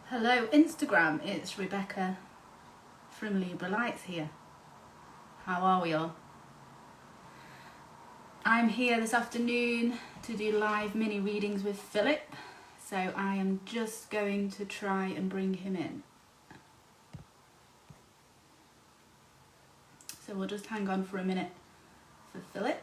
Hello Instagram, it's Rebekah from Libralight here. How are we all? I'm here this afternoon to do live mini readings with Philip, so I am just going to try and bring him in. So we'll just hang on for a minute for Philip.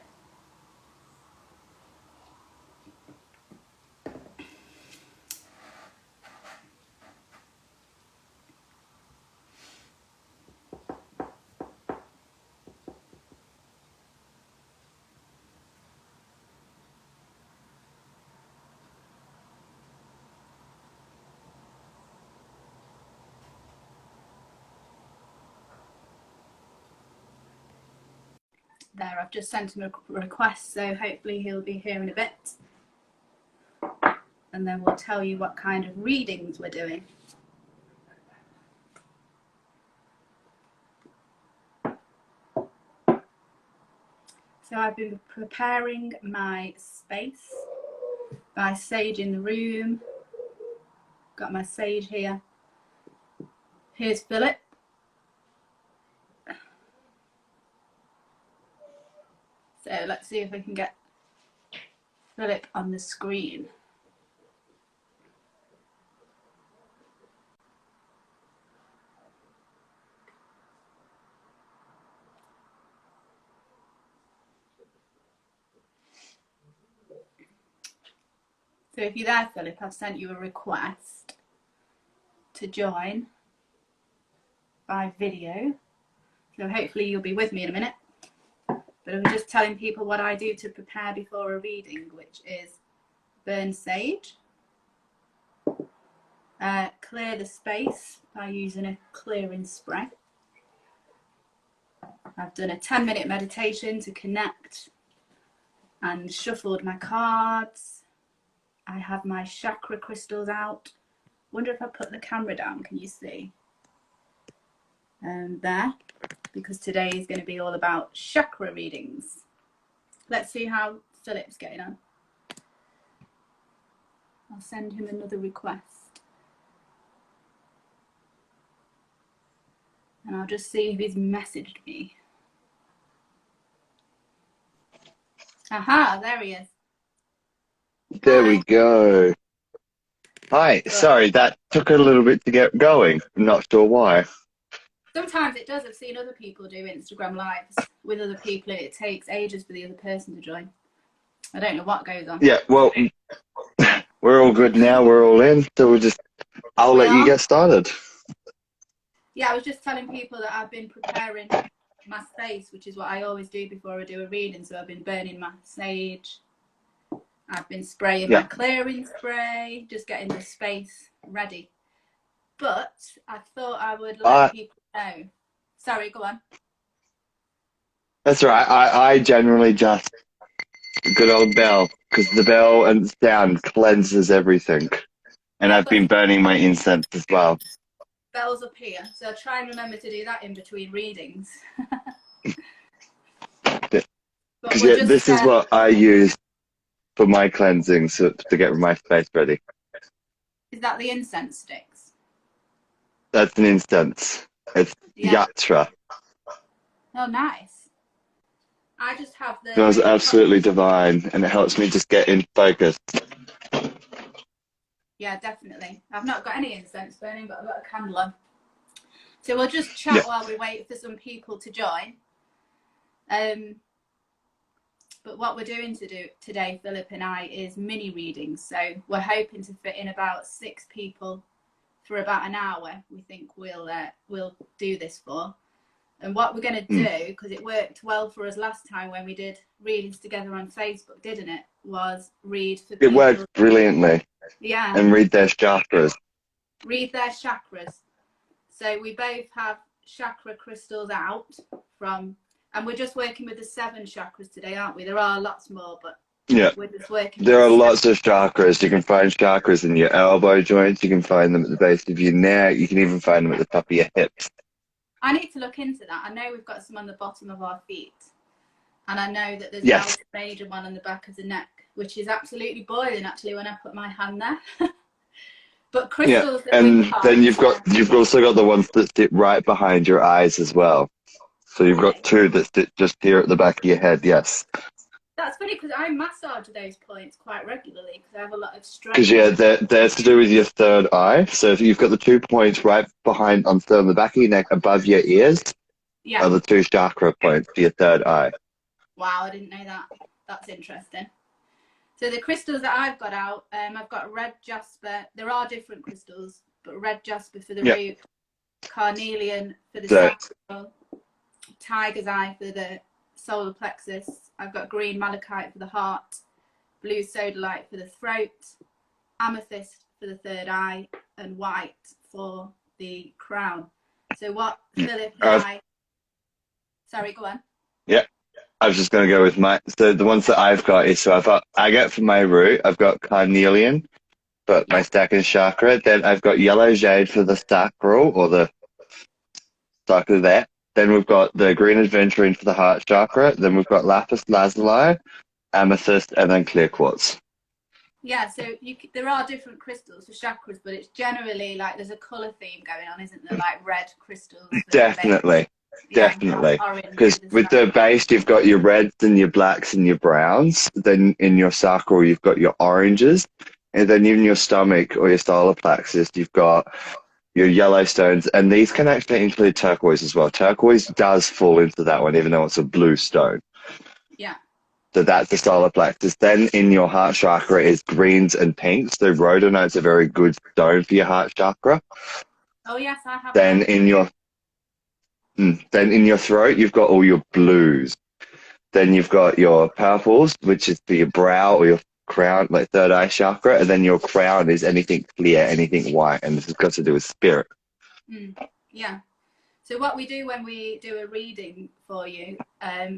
There, I've just sent him a request, so hopefully he'll be here in a bit. And then we'll tell you what kind of readings we're doing. So I've been preparing my space by saging the room. Got my sage here. Here's Philip. So let's see if we can get Philip on the screen. So if you're there, Philip, I've sent you a request to join by video. So hopefully you'll be with me in a minute. But I'm just telling people what I do to prepare before a reading, which is burn sage, clear the space by using a clearing spray. I've done a 10-minute meditation to connect and shuffled my cards. I have my chakra crystals out. Wonder if I put the camera down, can you see? There, because today is going to be all about chakra readings. Let's see how Philip's getting on. I'll send him another request. And I'll just see if he's messaged me. Aha, there he is. There Hi. we go. Hi, sorry, that took a little bit to get going. I'm not sure why. Sometimes it does. I've seen other people do Instagram lives with other people and it takes ages for the other person to join. I don't know what goes on. Yeah, well, we're all good now. We're all in, so I'll let you get started. Yeah, I was just telling people that I've been preparing my space, which is what I always do before I do a reading. So I've been burning my sage. I've been spraying my clearing spray, just getting the space ready. But I thought I would let people know. Sorry, go on. That's right. I generally just good old bell, because the bell and sound cleanses everything. And Yeah, I've been burning my incense as well. Bells up here, so try and remember to do that in between readings. Because this is what I use for my cleansing, so to get my space ready. Is that the incense sticks? That's an incense. It's yatra. Oh, nice. I just have the... It smells absolutely divine, and it helps me just get in focus. Yeah, definitely. I've not got any incense burning, but I've got a candle on. So we'll just chat while we wait for some people to join. But what we're doing today, Philip and I, is mini readings. So we're hoping to fit in about 6 people for about an hour. We think we'll do this for. And what we're going to do, because it worked well for us last time when we did readings together on Facebook, didn't it? Was read for people. It worked brilliantly. Yeah. And read their chakras. Read their chakras. So we both have chakra crystals out from, and we're just working with the 7 chakras today, aren't we? There are lots more, but we're just working. There are lots of chakras. You can find chakras in your elbow joints. You can find them at the base of your neck. You can even find them at the top of your hips. I need to look into that. I know we've got some on the bottom of our feet. And I know that there's a major one on the back of the neck, which is absolutely boiling, actually, when I put my hand there. But Yeah, crystals that we've and got, then you've also got the ones that sit right behind your eyes as well. So you've got really, two that sit just here at the back of your head. Yes, that's funny because I massage those points quite regularly because I have a lot of because strain. yeah, they're to do with your third eye. So if you've got the 2 points right behind on the back of your neck above your ears Yeah. are the two chakra points for your third eye. Wow, I didn't know that. That's interesting. So the crystals that I've got out, I've got red jasper. There are different crystals, but red jasper for the Yeah. root, carnelian for the So sacral, tiger's eye for the solar plexus. I've got green malachite for the heart, blue sodalite for the throat, amethyst for the third eye, and white for the crown. So what Philip and sorry, go on. yeah, I was just going to go with my. So the ones that I've got is I get for my root. I've got carnelian, but my Yeah. second chakra. Then I've got yellow jade for the sacral or the chakra there. Then we've got the green aventurine for the heart chakra. Then we've got lapis lazuli, amethyst, and then clear quartz. Yeah, so there are different crystals for chakras, but it's generally like there's a colour theme going on, isn't there? Like red crystals for the base. Definitely, Yeah, definitely. orange Because for the with the sacral. base, you've got your reds and your blacks and your browns. Then in your sacral, you've got your oranges. And then in your stomach or your solar plexus, you've got your Yellowstones. And these can actually include turquoise as well. Turquoise does fall into that one, even though it's a blue stone. Yeah. So that's the solar plexus. Then in your heart chakra is greens and pinks. So rhodonite's a very good stone for your heart chakra. Oh yes, I have Then that. in your then in your throat, you've got all your blues. Then you've got your purples, which is for your brow or your crown, like third eye chakra. And then your crown is anything clear, anything white. And this has got to do with spirit. Yeah. So what we do when we do a reading for you,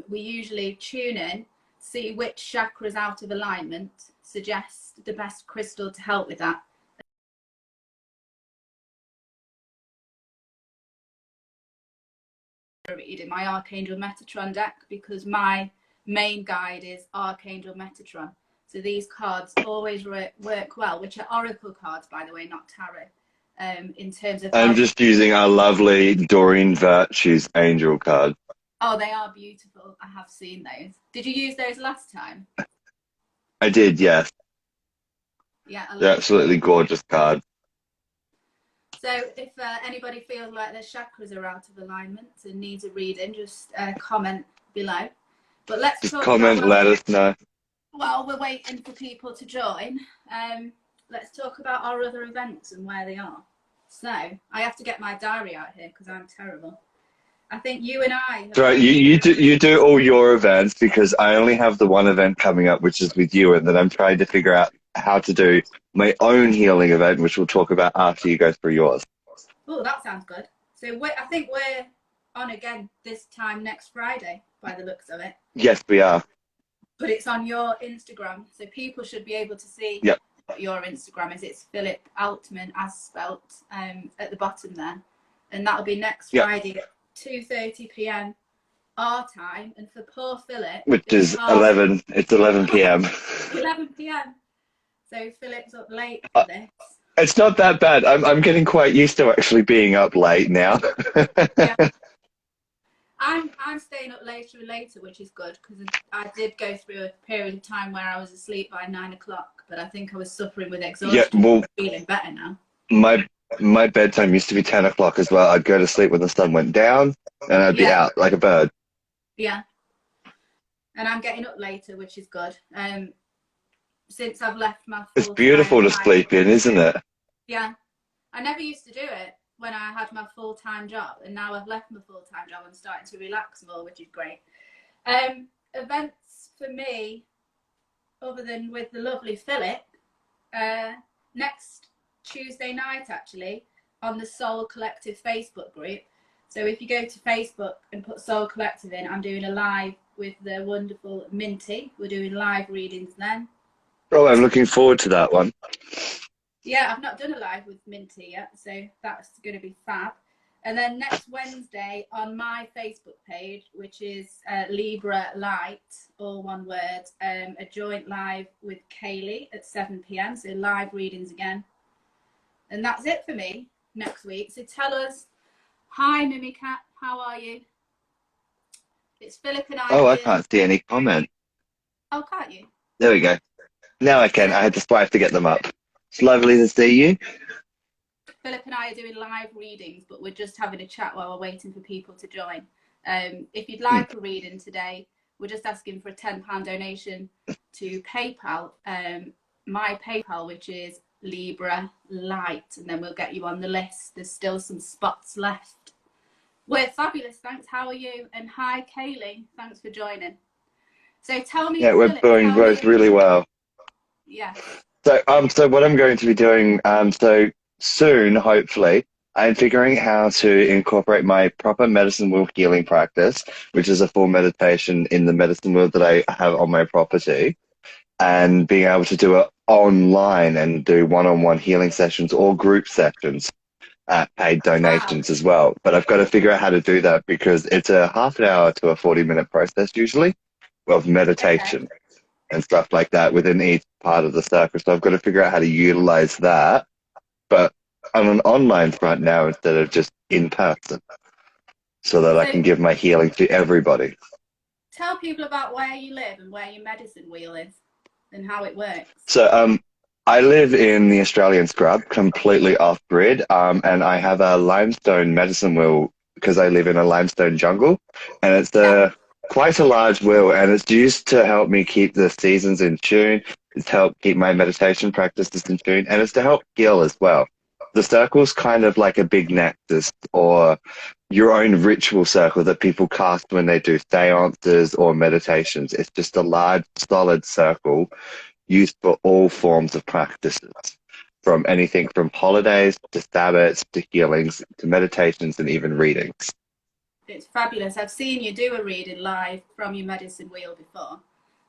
we usually tune in, see which chakra is out of alignment, suggest the best crystal to help with that. Reading my Archangel Metatron deck because my main guide is Archangel Metatron. So these cards always work well, which are oracle cards, by the way, not tarot. In terms of I'm how. just using our lovely Doreen Virtue's angel card. Oh, they are beautiful. I have seen those. Did you use those last time? I did, yes. Yeah, I They're love. absolutely gorgeous card. So if anybody feels like their chakras are out of alignment and needs a reading, just comment below. But let's Just talk about comment, let us know. while we're waiting for people to join. Let's talk about our other events and where they are. So I have to get my diary out here because I'm terrible. I think you and I. That's right. You do all your events because I only have the one event coming up, which is with you, and then I'm trying to figure out how to do my own healing event, which we'll talk about after you go through yours. Oh, that sounds good. So I think we're on again this time next Friday, by the looks of it. Yes, we are. But it's on your Instagram, so people should be able to see Yep. what your Instagram is. It's Philip Altman, as spelt, at the bottom there, and that'll be next Yep. Friday at 2:30 p.m. our time. And for poor Philip, Which it's is 11. It's 11 p.m. 11 p.m. So Philip's up late for this. It's not that bad. I'm getting quite used to actually being up late now. Yeah. I'm staying up later and later, which is good because I did go through a period of time where I was asleep by 9 o'clock, but I think I was suffering with exhaustion. Yeah, well, feeling better now. My bedtime used to be 10 o'clock as well. I'd go to sleep when the sun went down, and I'd be out like a bird. Yeah. And I'm getting up later, which is good. Since I've left my It's full-time beautiful to life. sleep in, isn't it? Yeah. I never used to do it when I had my full-time job, and now I've left my full-time job and starting to relax more, which is great. Events for me, other than with the lovely Philip, next Tuesday night actually on the Soul Collective Facebook group. So if you go to Facebook and put Soul Collective in, I'm doing a live with the wonderful Minty. We're doing live readings then. Oh, I'm looking forward to that one. Yeah, I've not done a live with Minty yet, so that's going to be fab. And then next Wednesday on my Facebook page, which is libralight, all one word, a joint live with Kaylee at 7 p.m. So live readings again. And that's it for me next week. So tell us, hi Mimicat, how are you? It's Philip and I Oh, I here. can't see any comment. Oh, can't you? There we go. Now I can. So I had to swipe to get them up. It's lovely to see you. Philip and I are doing live readings, but we're just having a chat while we're waiting for people to join. If you'd like a reading today, we're just asking for a £10 donation to PayPal. My PayPal, which is libralight, and then we'll get you on the list. There's still some spots left. We're fabulous, thanks. How are you? And hi, Kaylee. Thanks for joining. So tell me, Yeah, we're Philip, doing both really well. Yeah. So what I'm going to be doing, so soon, hopefully, I'm figuring how to incorporate my proper medicine wheel healing practice, which is a full meditation in the medicine wheel that I have on my property, and being able to do it online and do one-on-one healing sessions or group sessions at paid donations as well. But I've got to figure out how to do that because it's a half an hour to a 40-minute process usually of meditation. Okay. And stuff like that within each part of the circle. So I've got to figure out how to utilize that, but on an online front now instead of just in person, so that I So can give my healing to everybody. tell people about where you live and where your medicine wheel is and how it works. So I live in the Australian scrub, completely off grid, and I have a limestone medicine wheel because I live in a limestone jungle, and it's quite a large wheel, and it's used to help me keep the seasons in tune. It's to help keep my meditation practices in tune, and it's to help heal as well. The circle's kind of like a big nexus or your own ritual circle that people cast when they do seances or meditations. It's just a large, solid circle used for all forms of practices, from anything from holidays to Sabbats to healings to meditations and even readings. It's fabulous. I've seen you do a reading live from your medicine wheel before,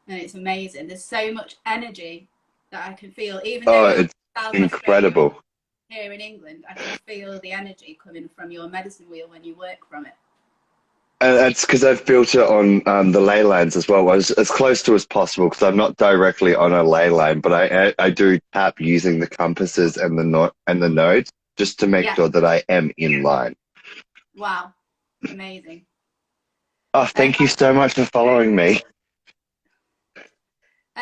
and it's amazing. There's so much energy that I can feel, even though you're It's incredible. Here in England, I can feel the energy coming from your medicine wheel when you work from it. And that's because I've built it on the ley lines as well, as close to as possible, because I'm not directly on a ley line, but I do tap using the compasses and the nodes just to make sure that I am in line. Wow, amazing. Oh, thank you so much for following me.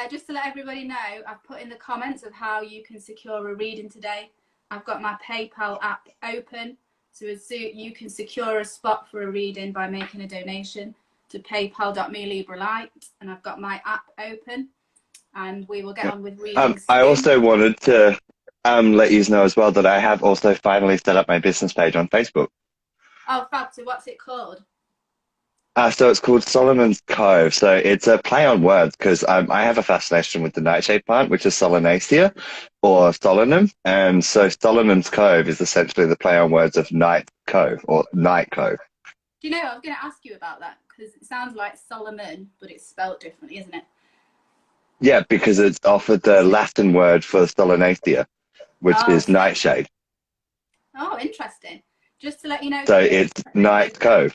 Just to let everybody know, I've put in the comments of how you can secure a reading today. I've got my PayPal app open, so you can secure a spot for a reading by making a donation to paypal.me/libralight, and I've got my app open, and we will get on with readings soon. I also wanted to let you know as well that I have also finally set up my business page on Facebook. Oh, fab. So what's it called? So it's called Solomon's Cove. So it's a play on words because I have a fascination with the nightshade plant, which is Solanaceae or Solanum. And so Solomon's Cove is essentially the play on words of night cove or night cove. Do you know, I was going to ask you about that because it sounds like Solomon, but it's spelled differently, isn't it? Yeah, because it's offered the Latin word for Solanaceae, which is nightshade. Oh, interesting. Just to let you know. So it's night cove.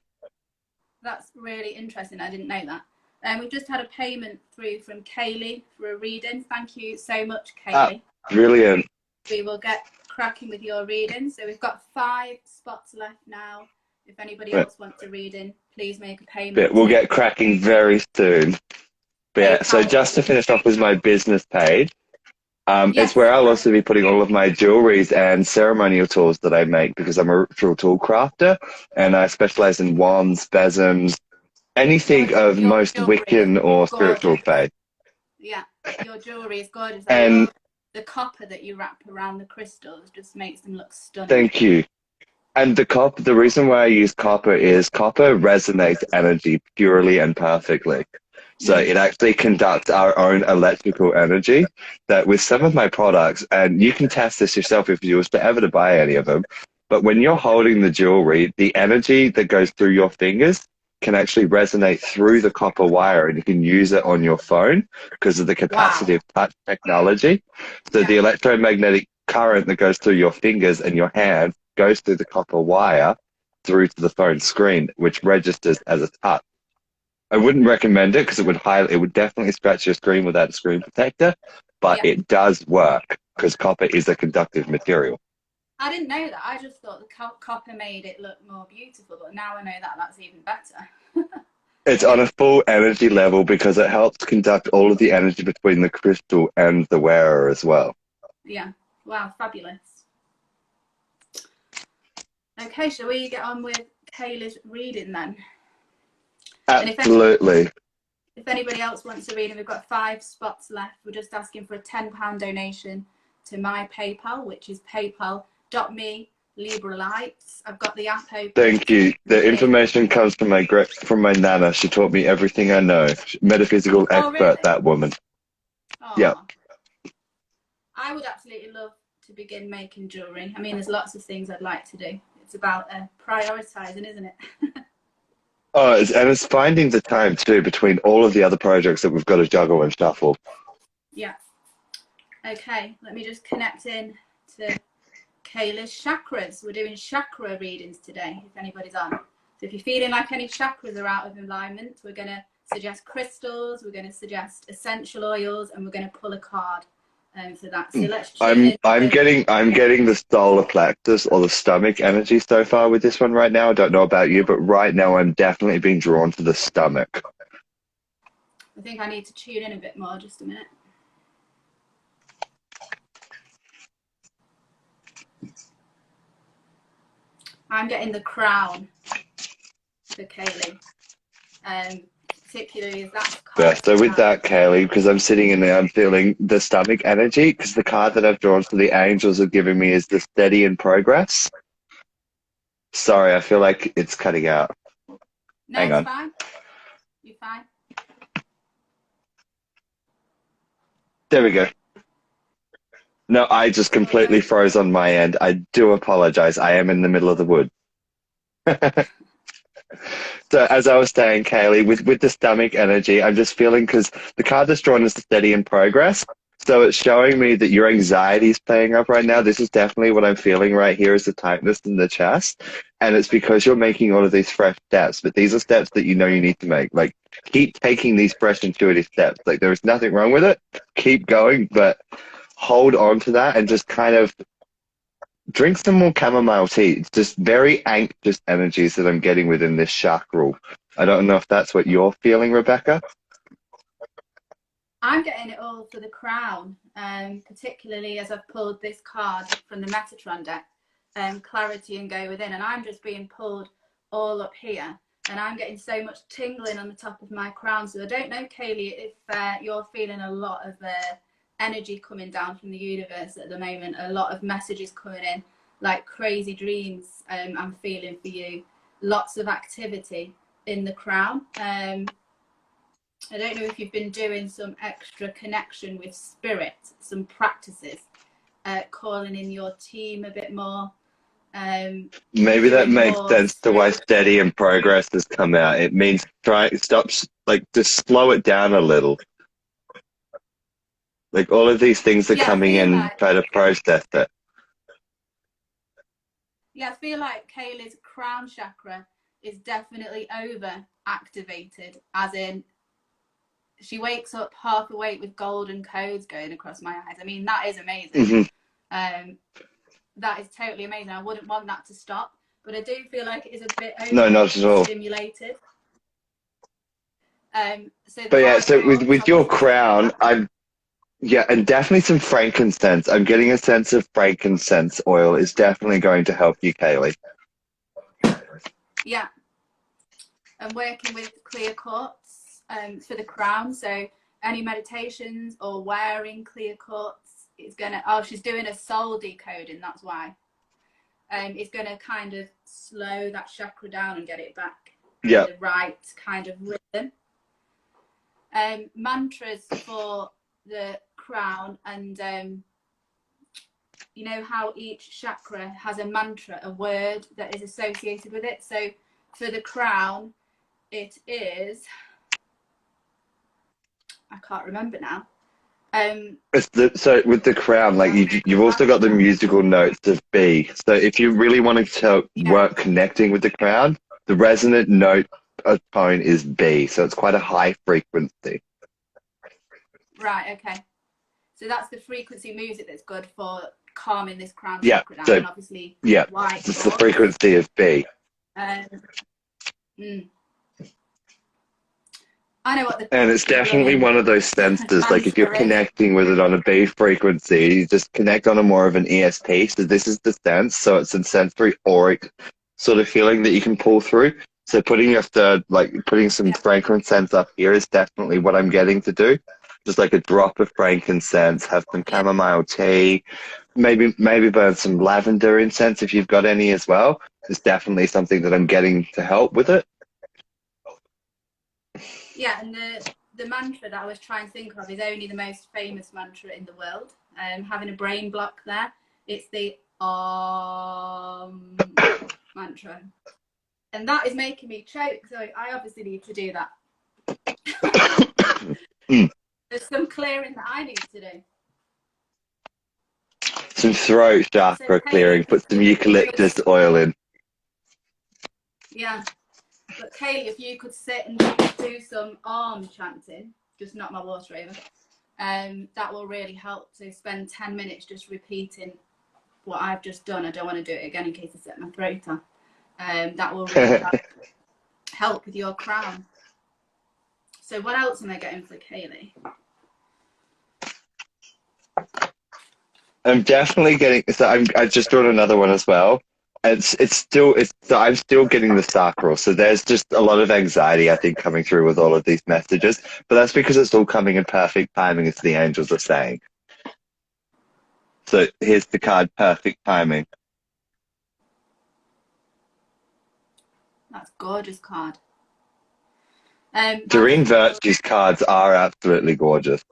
That's really interesting. I didn't know that. We've just had a payment through from Kaylee for a reading. Thank you so much, Kaylee. Brilliant. We will get cracking with your reading. So we've got 5 spots left now. If anybody else wants a reading, please make a payment. We'll get cracking very soon. But yeah, so just to finish off with my business page, it's where I'll also be putting all of my jewelries and ceremonial tools that I make because I'm a ritual tool crafter and I specialize in wands, besoms, anything of most Wiccan or spiritual faith. Yeah, your jewelry is gorgeous. And the copper that you wrap around the crystals just makes them look stunning. Thank you. And the reason why I use copper is copper resonates energy purely and perfectly. So it actually conducts our own electrical energy that with some of my products, and you can test this yourself if you was to ever to buy any of them, but when you're holding the jewelry, the energy that goes through your fingers can actually resonate through the copper wire and you can use it on your phone because of the capacitive touch technology. So the electromagnetic current that goes through your fingers and your hand goes through the copper wire through to the phone screen, which registers as a touch. I wouldn't recommend it because it would definitely scratch your screen without a screen protector, but it does work because copper is a conductive material. I didn't know that. I just thought the copper made it look more beautiful, but now I know that that's even better. It's on a full energy level because it helps conduct all of the energy between the crystal and the wearer as well. Yeah. Wow, fabulous. Okay, shall we get on with Kayla's reading then? Absolutely. If anybody else wants to read, and we've got 5 spots left, we're just asking for a £10 donation to my PayPal, which is paypal.me libralight. I've got the app open. Thank you. The information comes from my nana. She taught me everything I know. Metaphysical expert, really? that woman. Aww. Yeah. I would absolutely love to begin making jewellery. I mean, there's lots of things I'd like to do. It's about prioritising, isn't it? Oh, and it's finding the time too between all of the other projects that we've got to juggle and shuffle. Yeah. Okay, let me just connect in to Kayla's chakras. We're doing chakra readings today, if anybody's on. So if you're feeling like any chakras are out of alignment, we're going to suggest crystals, we're going to suggest essential oils, and we're going to pull a card for that. So let's I'm getting the solar plexus or the stomach energy so far with this one right now. I don't know about you, but right now I'm definitely being drawn to the stomach. I think I need to tune in a bit more. Just a minute. I'm getting the crown for Kaylee. Particularly as that's Yeah, so with that, Kaylee, because I'm sitting in there, I'm feeling the stomach energy, because the card that I've drawn for the angels have given me is the steady in progress. Sorry, I feel like it's cutting out. No, Hang on. Fine. You're fine. There we go. No, I just completely froze on my end. I do apologize. I am in the middle of the woods. So as I was saying, Kaylee, with the stomach energy, I'm just feeling, because the card that's drawn is the steady in progress. So it's showing me that your anxiety is playing up right now. This is definitely what I'm feeling right here, is the tightness in the chest. And it's because you're making all of these fresh steps. But these are steps that you know you need to make. Like, keep taking these fresh intuitive steps. Like, there is nothing wrong with it. Keep going, but hold on to that and just kind of drink some more chamomile tea. It's just very anxious energies that I'm getting within this chakra. I don't know if that's what you're feeling, Rebekah. I'm getting it all for the crown, particularly as I've pulled this card from the Metatron deck, Clarity and Go Within, and I'm just being pulled all up here, and I'm getting so much tingling on the top of my crown. So I don't know, Kaylee, if you're feeling a lot of energy coming down from the universe at the moment, a lot of messages coming in, like crazy dreams. I'm feeling for you, lots of activity in the crown. I don't know if you've been doing some extra connection with spirit, some practices, calling in your team a bit more. Maybe that makes sense to why steady in progress has come out. It means just slow it down a little. Like, all of these things are coming in, try to process it. Yeah, I feel like Kaylee's crown chakra is definitely over activated, as in she wakes up half awake with golden codes going across my eyes. I mean, that is amazing. Mm-hmm. That is totally amazing. I wouldn't want that to stop, but I do feel like it is a bit over not at all stimulated. So with your crown, and definitely some frankincense. I'm getting a sense of frankincense oil is definitely going to help you, Kaylee. Yeah. I'm working with clear quartz for the crown. So any meditations or wearing clear quartz is going to, she's doing a soul decoding, that's why. It's going to kind of slow that chakra down and get it back in the right kind of rhythm. Mantras for the crown, and you know how each chakra has a mantra, a word that is associated with it. So for the crown, it is, I can't remember now. So with the crown, like you've also got the musical notes of B. So if you really wanted to work connecting with the crown, the resonant note tone is B. So it's quite a high frequency. Right. Okay. So that's the frequency music that's good for calming this crown Yeah. chakra down. So And obviously, yeah, white it's the quartz. frequency of B. I know what the And it's definitely one of those senses, like if you're mantra is. connecting with it on a B frequency, you just connect on a more of an ESP. So this is the sense. So it's a sensory auric sort of feeling that you can pull through. So putting your third, like putting some frankincense up here is definitely what I'm getting to do. Just like a drop of frankincense, have some Yeah. chamomile tea, maybe burn some lavender incense if you've got any as well. It's definitely something that I'm getting to help with it. Yeah, and the mantra that I was trying to think of is only the most famous mantra in the world. Having a brain block there, it's the mantra. And that is making me choke, so I obviously need to do that. There's some clearing that I need to do. Some throat chakra clearing, put some eucalyptus oil in. Yeah. But Kaylee, if you could sit and do some arm chanting, just knock my water over, that will really help. So spend 10 minutes just repeating what I've just done. I don't want to do it again in case I set my throat on. That will really help with your crown. So what else am I getting for Kaylee? I'm definitely getting. So I just drawn another one as well. So I'm still getting the sacral. So there's just a lot of anxiety, I think, coming through with all of these messages. But that's because it's all coming in perfect timing, as the angels are saying. So here's the card, perfect timing. That's a gorgeous card. Doreen Virtue's cards are absolutely gorgeous.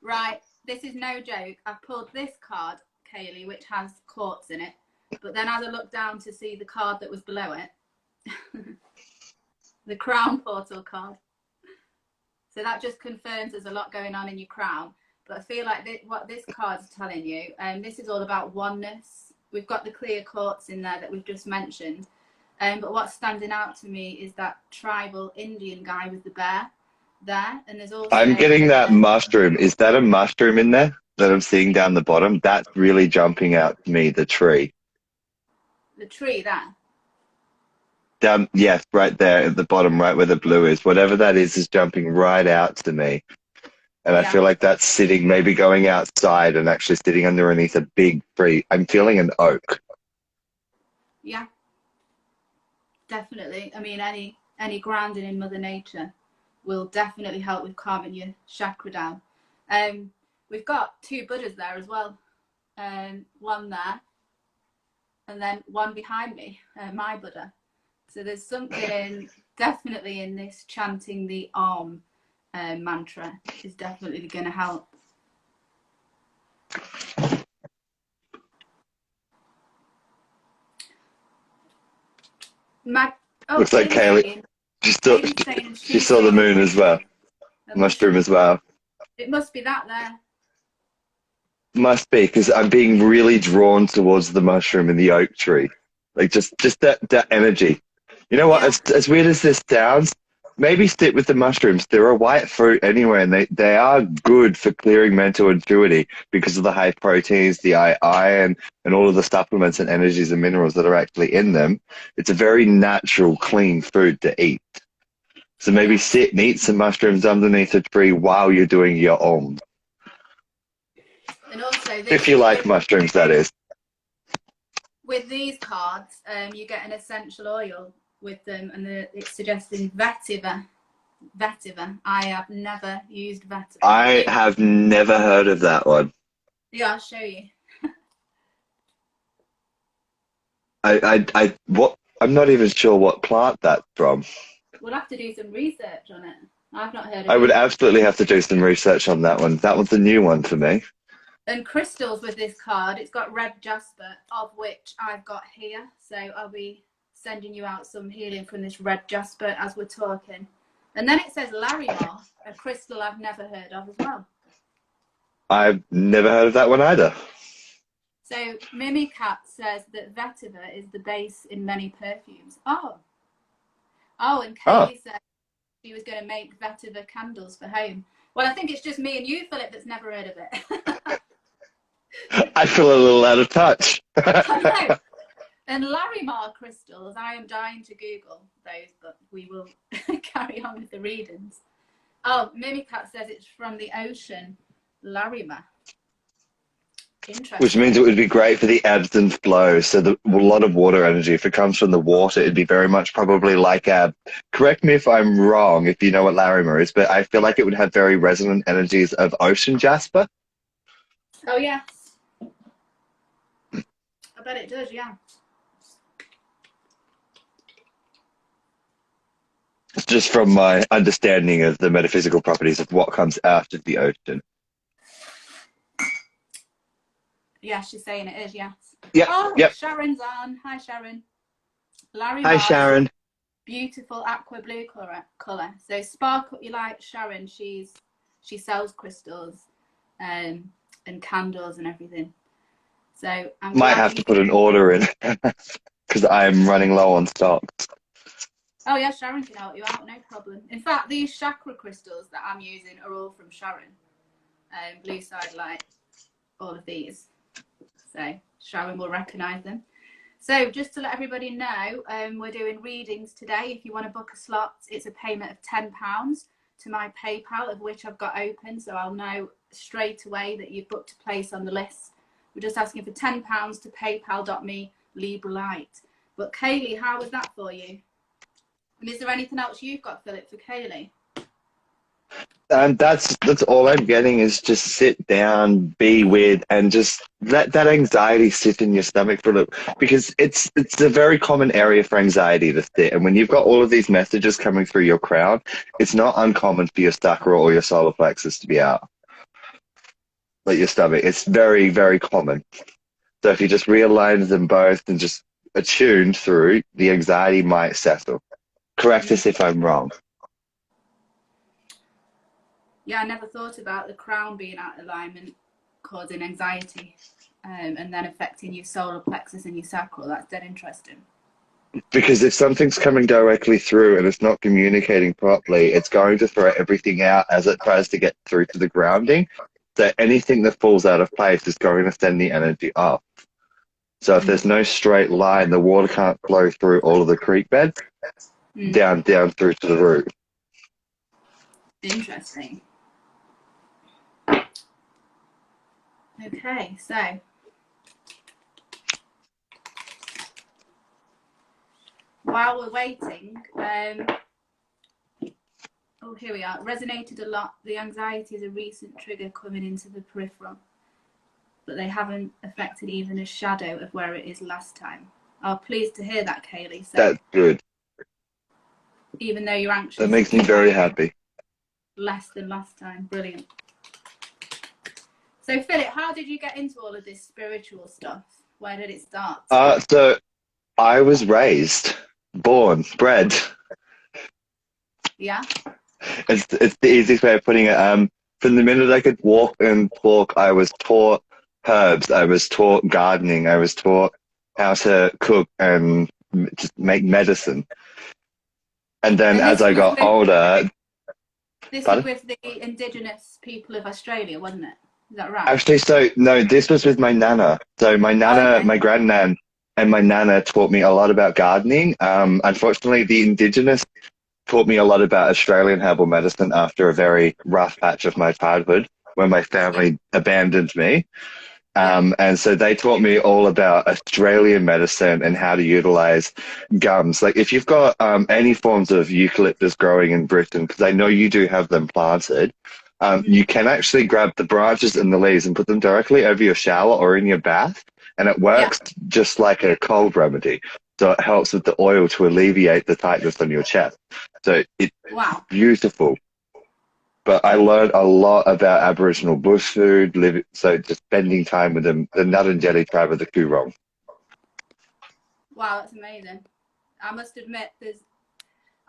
Right, this is no joke. I've pulled this card, Kaylee, which has quartz in it. But then as I looked down to see the card that was below it, the crown portal card. So that just confirms there's a lot going on in your crown. But I feel like what this card is telling you, this is all about oneness. We've got the clear quartz in there that we've just mentioned. But what's standing out to me is that tribal Indian guy with the bear there. And there's also... I'm getting that mushroom. Is that a mushroom in there that I'm seeing down the bottom? That's really jumping out to me, the tree. The tree there? Down, yes, right there at the bottom, right where the blue is. Whatever that is jumping right out to me. And I feel like that's sitting, maybe going outside and actually sitting underneath a big tree. I'm feeling an oak. Yeah, definitely. I mean, any grounding in Mother Nature will definitely help with calming your chakra down. We've got two Buddhas there as well. One there, and then one behind me, my Buddha. So there's something definitely in this chanting the Om mantra is definitely going to help. Looks like Kaylee. She saw the moon as well. Mushroom as well. It must be that there. Must be, because I'm being really drawn towards the mushroom and the oak tree. Like just that energy. You know what? Yeah. As weird as this sounds, maybe stick with the mushrooms. They're a white fruit anyway, and they are good for clearing mental acuity because of the high proteins, the iron, and all of the supplements and energies and minerals that are actually in them. It's a very natural, clean food to eat. So maybe sit and eat some mushrooms underneath a tree while you're doing your Om. And also, If you like mushrooms, that is. With these cards, you get an essential oil with them, and it's suggesting vetiver. Vetiver. I have never used vetiver. I have never heard of that one. Yeah, I'll show you. I'm not even sure what plant that's from. We'll have to do some research on it. I've not heard of it. I would absolutely have to do some research on that one. That one's a new one for me. And crystals with this card, it's got red jasper, of which I've got here. So I'll be sending you out some healing from this red jasper as we're talking. And then it says Larimar, a crystal I've never heard of as well. I've never heard of that one either. So Mimicat says that vetiver is the base in many perfumes. Oh, and Kaylee said she was going to make vetiver candles for home. Well, I think it's just me and you, Philip, that's never heard of it. I feel a little out of touch. I know. And Larimar crystals, I am dying to Google those, but we will carry on with the readings. Oh, Mimicat says it's from the ocean, Larimar. Which Interesting. means it would be great for the ebbs and flows. So a lot of water energy, if it comes from the water, it'd be very much probably like correct me if I'm wrong, if you know what Larimer is, but I feel like it would have very resonant energies of ocean jasper. Oh, yes. I bet it does, yeah. Just from my understanding of the metaphysical properties of what comes out of the ocean. Yeah, she's saying it is, yes. Yep, Oh, yep. Sharon's on. Hi, Sharon. Hi, Larimar is Sharon. beautiful aqua blue colour. So Spark Up Your Light, Sharon, she sells crystals and candles and everything. So I'm Might glad have to put an order in because I'm running low on stock. Oh yeah, Sharon can help you out, no problem. In fact, these chakra crystals that I'm using are all from Sharon. Blue Side Light, all of these. So Sharon will recognise them. So just to let everybody know, we're doing readings today. If you want to book a slot, it's a payment of £10 to my PayPal, of which I've got open, so I'll know straight away that you've booked a place on the list. We're just asking for £10 to paypal.me libralight. But Kaylee, how was that for you? And is there anything else you've got, Philip, for Kaylee? That's all I'm getting is just sit down, be with, and just let that anxiety sit in your stomach for a little, because it's a very common area for anxiety to sit. And when you've got all of these messages coming through your crown, it's not uncommon for your chakra or your solar plexus to be out, like your stomach. It's very, very common. So if you just realign them both and just attune through, the anxiety might settle. Correct us if I'm wrong. Yeah, I never thought about the crown being out of alignment, causing anxiety, and then affecting your solar plexus and your sacral. That's dead interesting. Because if something's coming directly through and it's not communicating properly, it's going to throw everything out as it tries to get through to the grounding. So anything that falls out of place is going to send the energy up. So if there's no straight line, the water can't flow through all of the creek beds down through to the root. Interesting. Okay, so while we're waiting, oh, here we are. Resonated a lot. The anxiety is a recent trigger coming into the peripheral, but they haven't affected even a shadow of where it is last time. Oh, pleased to hear that, Kaylee. So that's good. Even though you're anxious, That makes me very happy. Less than last time. Brilliant. So, Philip, how did you get into all of this spiritual stuff? Where did it start? So I was raised, born, bred. Yeah. It's the easiest way of putting it. From the minute I could walk and talk, I was taught herbs. I was taught gardening. I was taught how to cook and just make medicine. And then as I got older, this was with the indigenous people of Australia, wasn't it? Is that right? Actually, so no, this was with my nana. So my nana, my grandnan, and my nana taught me a lot about gardening. Unfortunately, the indigenous taught me a lot about Australian herbal medicine after a very rough patch of my childhood when my family abandoned me. And so they taught me all about Australian medicine and how to utilize gums. Like if you've got any forms of eucalyptus growing in Britain, because I know you do have them planted, you can actually grab the branches and the leaves and put them directly over your shower or in your bath, and it works just like a cold remedy. So it helps with the oil to alleviate the tightness on your chest. So it's beautiful. But I learned a lot about Aboriginal bush food, so just spending time with them, the Ngarrindjeri tribe of the Coorong. Wow, that's amazing. I must admit,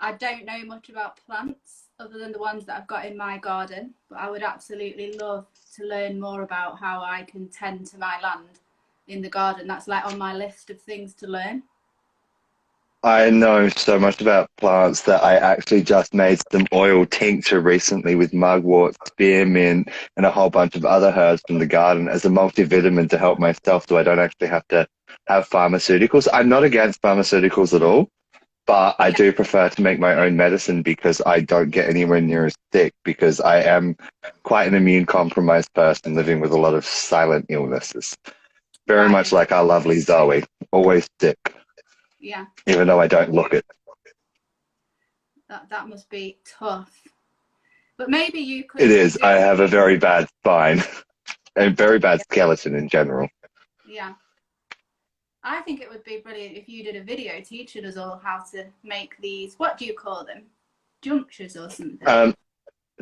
I don't know much about plants other than the ones that I've got in my garden, but I would absolutely love to learn more about how I can tend to my land in the garden. That's like on my list of things to learn. I know so much about plants that I actually just made some oil tincture recently with mugwort, spearmint, and a whole bunch of other herbs from the garden as a multivitamin to help myself so I don't actually have to have pharmaceuticals. I'm not against pharmaceuticals at all, but I Yeah, do prefer to make my own medicine because I don't get anywhere near as sick because I am quite an immune compromised person living with a lot of silent illnesses. Very much right. like our lovely Zoe, always sick, Yeah, even though I don't look it. that must be tough. But maybe you It could is. do, I have a very bad spine, a very bad yeah, skeleton in general. yeah. I think it would be brilliant if you did a video teaching us all how to make these, what do you call them? Junctures or something? Um,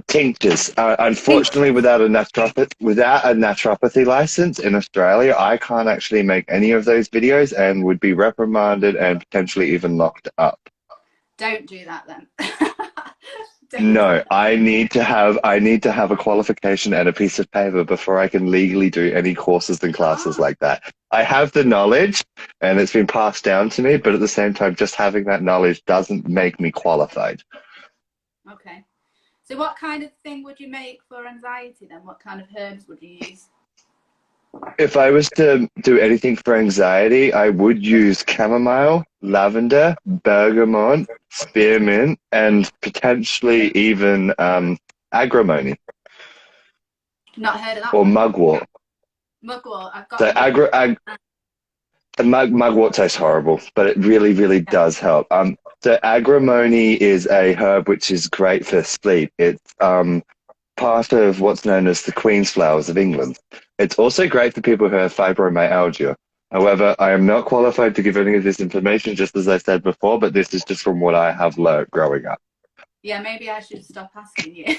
Tinctures. Unfortunately, Tinctures. without a naturopathy license in Australia, I can't actually make any of those videos and would be reprimanded and potentially even locked up. Don't do that then. Don't do No, that. I need to have a qualification and a piece of paper before I can legally do any courses and classes Ah, like that. I have the knowledge and it's been passed down to me, but at the same time, just having that knowledge doesn't make me qualified. okay. So what kind of thing would you make for anxiety then? What kind of herbs would you use? If I was to do anything for anxiety, I would use chamomile, lavender, bergamot, spearmint, and potentially even agrimony Not heard of that or one. mugwort. Mugwort. I've got So a note. the mugwort tastes horrible, but it really, really does help. So agrimony is a herb which is great for sleep. It's part of what's known as the Queen's flowers of England. It's also great for people who have fibromyalgia. However, I am not qualified to give any of this information, just as I said before, but this is just from what I have learned growing up. Yeah, maybe I should stop asking you.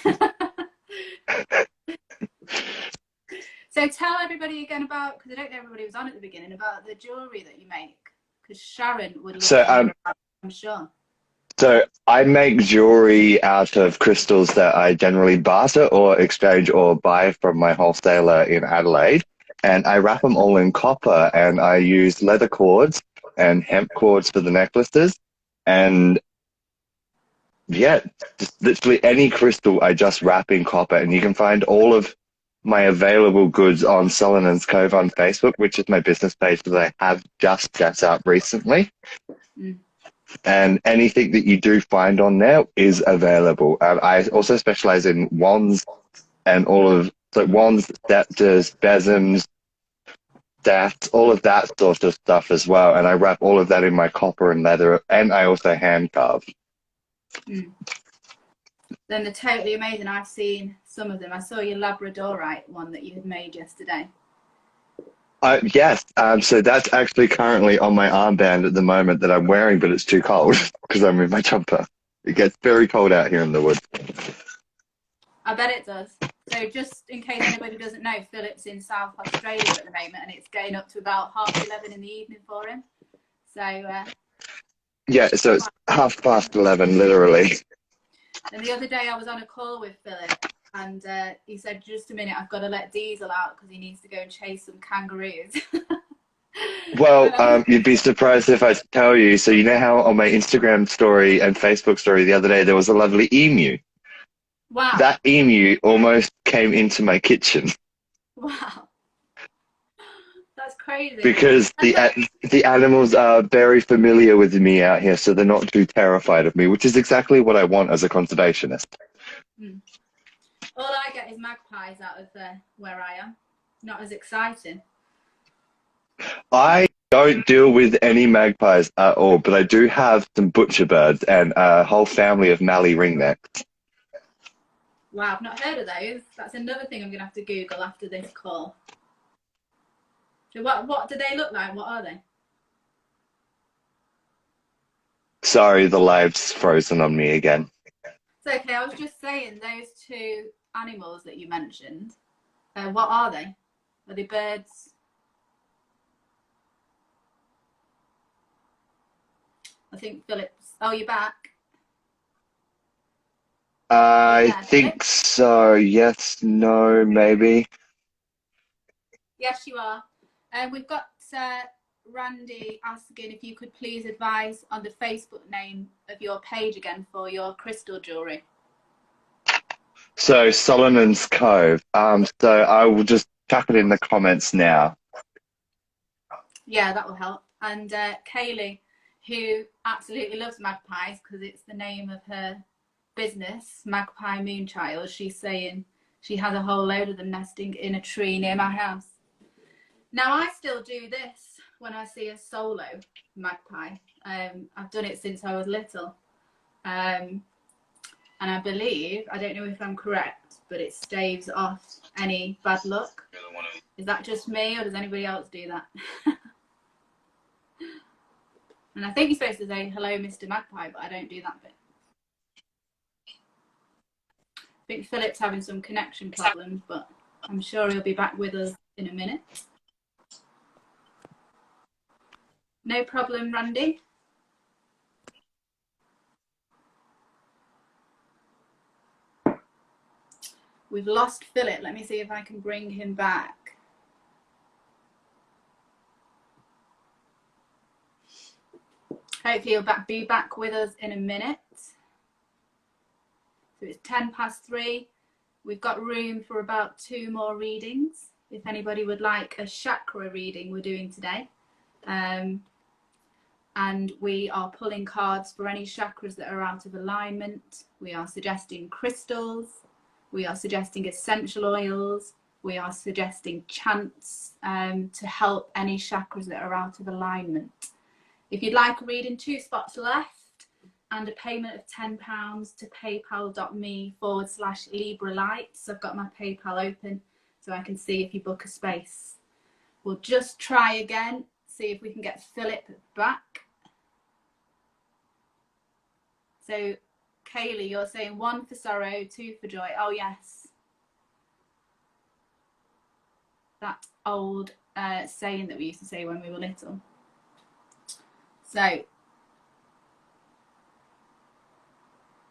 So tell everybody again about, because I don't know everybody was on at the beginning, about the jewellery that you make. Because Sharon would love So, to hear about it, I'm sure. so I make jewelry out of crystals that I generally barter or exchange or buy from my wholesaler in Adelaide. And I wrap them all in copper and I use leather cords and hemp cords for the necklaces. And yeah, just literally any crystal I just wrap in copper. And you can find all of my available goods on Solomon's Cove on Facebook, which is my business page that I have just set up recently. Mm. And anything that you do find on there is available. I also specialize in wands and all of so wands, scepters, besoms, staffs, all of that sort of stuff as well. And I wrap all of that in my copper and leather, and I also hand carve. Mm. Then they're totally amazing. I've seen some of them. I saw your Labradorite one that you had made yesterday. Yes, so that's actually currently on my armband at the moment that I'm wearing, but it's too cold because I'm in my jumper. It gets very cold out here in the woods. I bet it does. So just in case anybody doesn't know, Philip's in South Australia at the moment and it's going up to about 11:30 in the evening for him. So Yeah, so it's 11:30, literally. and the other day I was on a call with Philip and he said, just a minute, I've got to let Diesel out because he needs to go and chase some kangaroos. Well, you'd be surprised if I tell you. So you know how on my Instagram story and Facebook story the other day there was a lovely emu. Wow. That emu almost came into my kitchen Wow. That's crazy. because And look, the animals are very familiar with me out here, so they're not too terrified of me, which is exactly what I want as a conservationist. all I get is magpies out of where I am. Not as exciting. I don't deal with any magpies at all, but I do have some butcher birds and a whole family of mallee ringnecks. Wow, I've not heard of those. That's another thing I'm going to have to Google after this call. So what do they look like? What are they? Sorry, the live's frozen on me again. It's okay. I was just saying those two animals that you mentioned. What are they? Are they birds? I think Philip's. Oh, you're back. Are you I there, Philip? think so. Yes, no, maybe. Yes, you are. We've got Randy asking if you could please advise on the Facebook name of your page again for your crystal jewelry. So Solomon's Cove. So I will just chuck it in the comments now. Yeah, that will help. And Kaylee, who absolutely loves magpies because it's the name of her business, Magpie Moonchild, she's saying she has a whole load of them nesting in a tree near my house. Now, I still do this when I see a solo magpie. I've done it since I was little. And I believe, I don't know if I'm correct, but it staves off any bad luck. Is that just me, or does anybody else do that? And I think you're supposed to say, hello, Mr. Magpie, but I don't do that bit. I think Philip's having some connection problems, but I'm sure he'll be back with us in a minute. No problem, Randy. We've lost Philip. Let me see if I can bring him back. Hopefully he'll be back with us in a minute. So it's 3:10. We've got room for about 2 more readings. If anybody would like a chakra reading, we're doing today. And we are pulling cards for any chakras that are out of alignment. We are suggesting crystals. We are suggesting essential oils. We are suggesting chants to help any chakras that are out of alignment. If you'd like a reading, 2 spots left and a payment of £10 to paypal.me/libralight. So I've got my PayPal open so I can see if you book a space. We'll just try again, see if we can get Philip back. So Kaylee, you're saying 1 for sorrow, 2 for joy. Oh, yes. That old saying that we used to say when we were little. So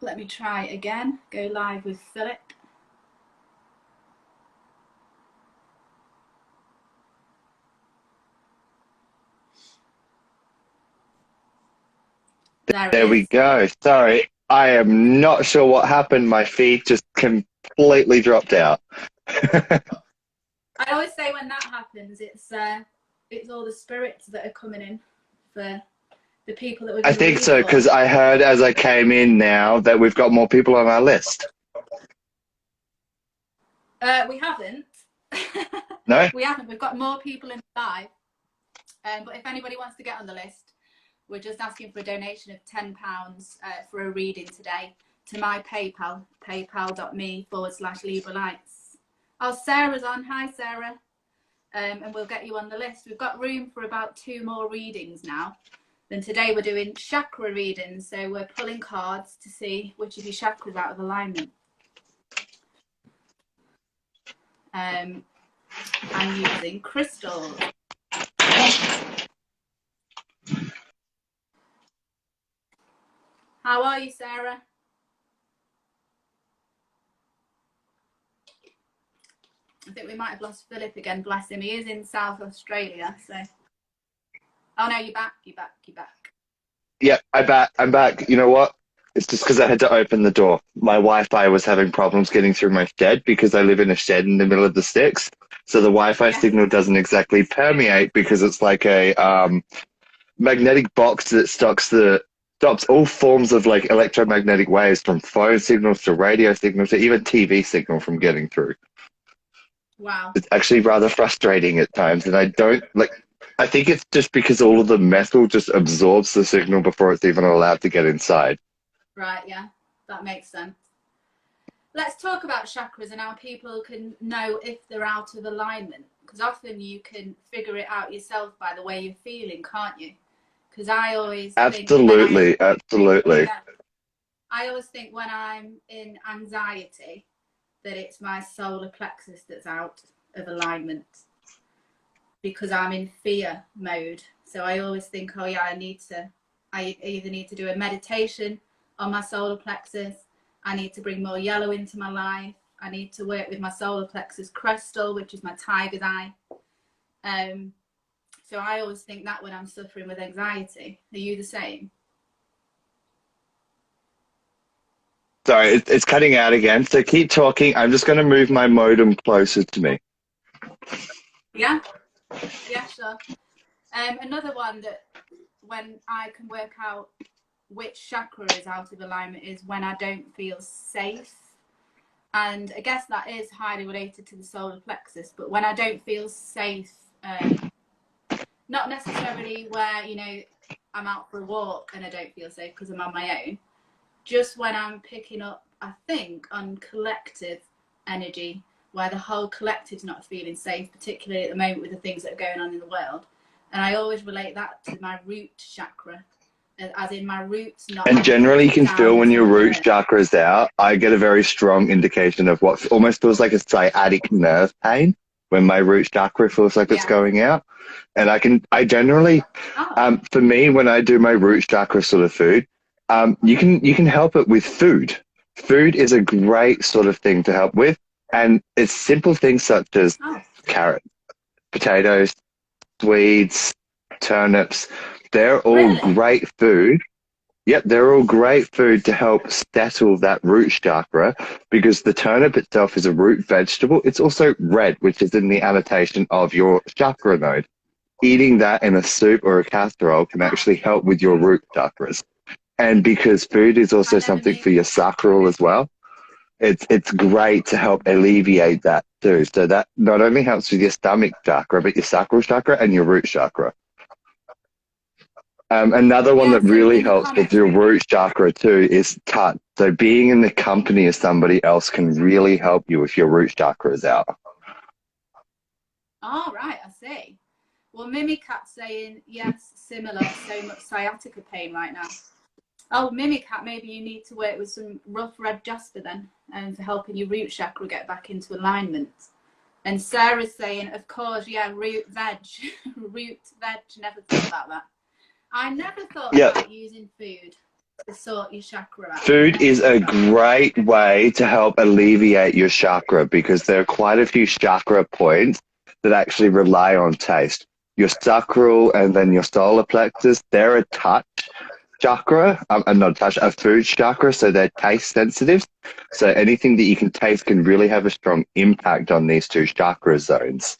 let me try again. Go live with Philip. There we go. Sorry, I am not sure what happened. My feed just completely dropped out. I always say when that happens, it's all the spirits that are coming in for the people that we're going I to think read so, for. because I heard as I came in now that we've got more people on our list. We haven't. No? We haven't. We've got more people in live. But if anybody wants to get on the list, we're just asking for a donation of £10 for a reading today to my PayPal, paypal.me/libralights. Oh, Sarah's on. Hi, Sarah. And we'll get you on the list. We've got room for about 2 more readings now. Then today we're doing chakra readings. So we're pulling cards to see which of your chakras are out of alignment. I'm using crystals. How are you, Sarah? I think we might have lost Philip again, bless him. He is in South Australia, so. Oh no, you're back. Yeah, I'm back. You know what? It's just because I had to open the door. My Wi-Fi was having problems getting through my shed because I live in a shed in the middle of the sticks. So the Wi-Fi signal doesn't exactly permeate because it's like a magnetic box that stops all forms of like electromagnetic waves, from phone signals to radio signals to even TV signal, from getting through. Wow. It's actually rather frustrating at times, and I think it's just because all of the metal just absorbs the signal before it's even allowed to get inside. Right, yeah, that makes sense. Let's talk about chakras and how people can know if they're out of alignment, because often you can figure it out yourself by the way you're feeling, can't you? Because I always absolutely. I always think when I'm in anxiety that it's my solar plexus that's out of alignment because I'm in fear mode. So I always think, oh yeah, I either need to do a meditation on my solar plexus, I need to bring more yellow into my life, I need to work with my solar plexus crystal, which is my tiger's eye. So I always think that when I'm suffering with anxiety. Are you the same? Sorry, it's cutting out again. So keep talking. I'm just going to move my modem closer to me. Yeah, yeah, sure. Another one that when I can work out which chakra is out of alignment is when I don't feel safe. And I guess that is highly related to the solar plexus. But when I don't feel safe, not necessarily where, you know, I'm out for a walk and I don't feel safe because I'm on my own. Just when I'm picking up, I think, on collective energy, where the whole collective's not feeling safe, particularly at the moment with the things that are going on in the world. And I always relate that to my root chakra, as in my roots not. And generally, you can feel when your root earth. chakra is out. I get a very strong indication of what almost feels like a sciatic nerve pain when my root chakra feels like it's going out. And I generally, for me, when I do my root chakra sort of food, you can help it with food. Food is a great sort of thing to help with. And it's simple things such as carrots, potatoes, swedes, turnips. They're all great food. Yep, they're all great food to help settle that root chakra because the turnip itself is a root vegetable. It's also red, which is in the annotation of your chakra node. Eating that in a soup or a casserole can actually help with your root chakras. And because food is also something for your sacral as well, it's great to help alleviate that too. So that not only helps with your stomach chakra, but your sacral chakra and your root chakra. Another one that really helps with your root chakra too is touch. So being in the company of somebody else can really help you if your root chakra is out. Oh, right, I see. Well, Mimikat's saying, yes, similar, so much sciatica pain right now. Oh, Mimicat, maybe you need to work with some rough red jasper then, for helping your root chakra get back into alignment. And Sarah's saying, of course, yeah, root veg. Root veg, never thought about that. I never thought about using food to sort your chakra out. Food is a great way to help alleviate your chakra because there are quite a few chakra points that actually rely on taste. Your sacral and then your solar plexus, they're a touch chakra, not touch, a food chakra, so they're taste sensitive. So anything that you can taste can really have a strong impact on these two chakra zones.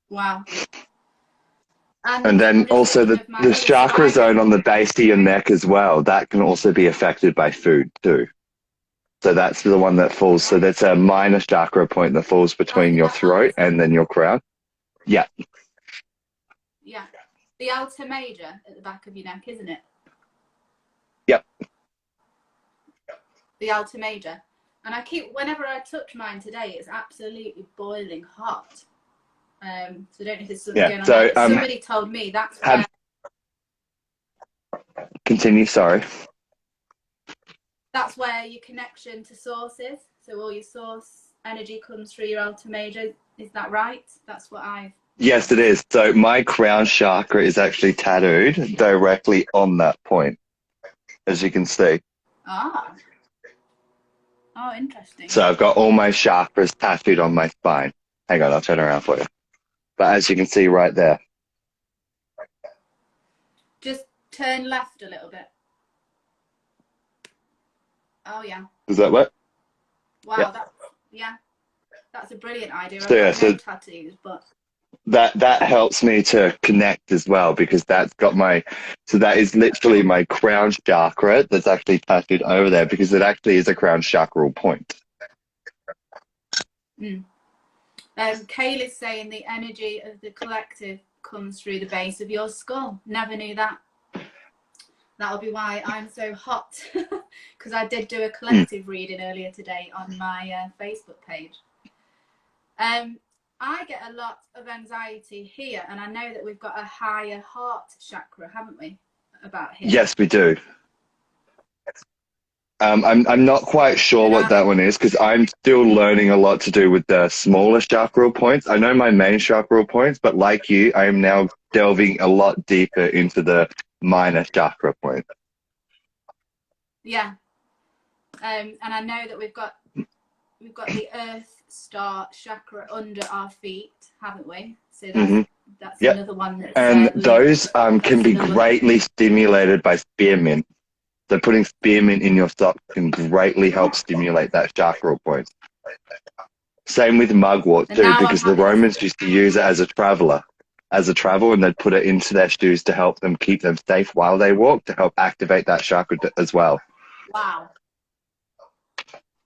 Wow. And then also the chakra zone on the base of your neck as well, that can also be affected by food too. So that's the one that falls. So that's a minor chakra point that falls between your throat and then your crown. Yeah. Yeah. The alta major at the back of your neck, isn't it? Yep. The alta major. And whenever I touch mine today, it's absolutely boiling hot. So I don't know if there's something going on there. Somebody told me that's where... Continue, sorry. That's where your connection to source is. So all your source energy comes through your alta major. Is that right? That's what I've... Yes, it is. So my crown chakra is actually tattooed directly on that point, as you can see. Ah. Oh, interesting. So I've got all my chakras tattooed on my spine. Hang on, I'll turn around for you. But as you can see right there. Just turn left a little bit. Oh, yeah. Does that work? Wow, that's a brilliant idea. I've got no tattoos, but... That helps me to connect as well because that's got that is literally my crown chakra that's actually tattooed over there because it actually is a crown chakral point. Kayla's saying the energy of the collective comes through the base of your skull. Never knew that. That'll be why I'm so hot because I did do a collective reading earlier today on my Facebook page. I get a lot of anxiety here, and I know that we've got a higher heart chakra, haven't we? About here. Yes, we do. I'm not quite sure what that one is because I'm still learning a lot to do with the smaller chakral points. I know my main chakral points, but like you, I am now delving a lot deeper into the minor chakra points. Yeah. And I know that we've got the Earth Star chakra under our feet, haven't we? So Hmm. that's Yep. another one that's And those linked. can That's be another one. greatly stimulated by spearmint. So putting spearmint in your sock can greatly help stimulate that chakra point. Same with mugwort And too, now I'm because the having a Romans used to use it as a travel, and they'd put it into their shoes to help them keep them safe while they walk, to help activate that chakra as well. wow.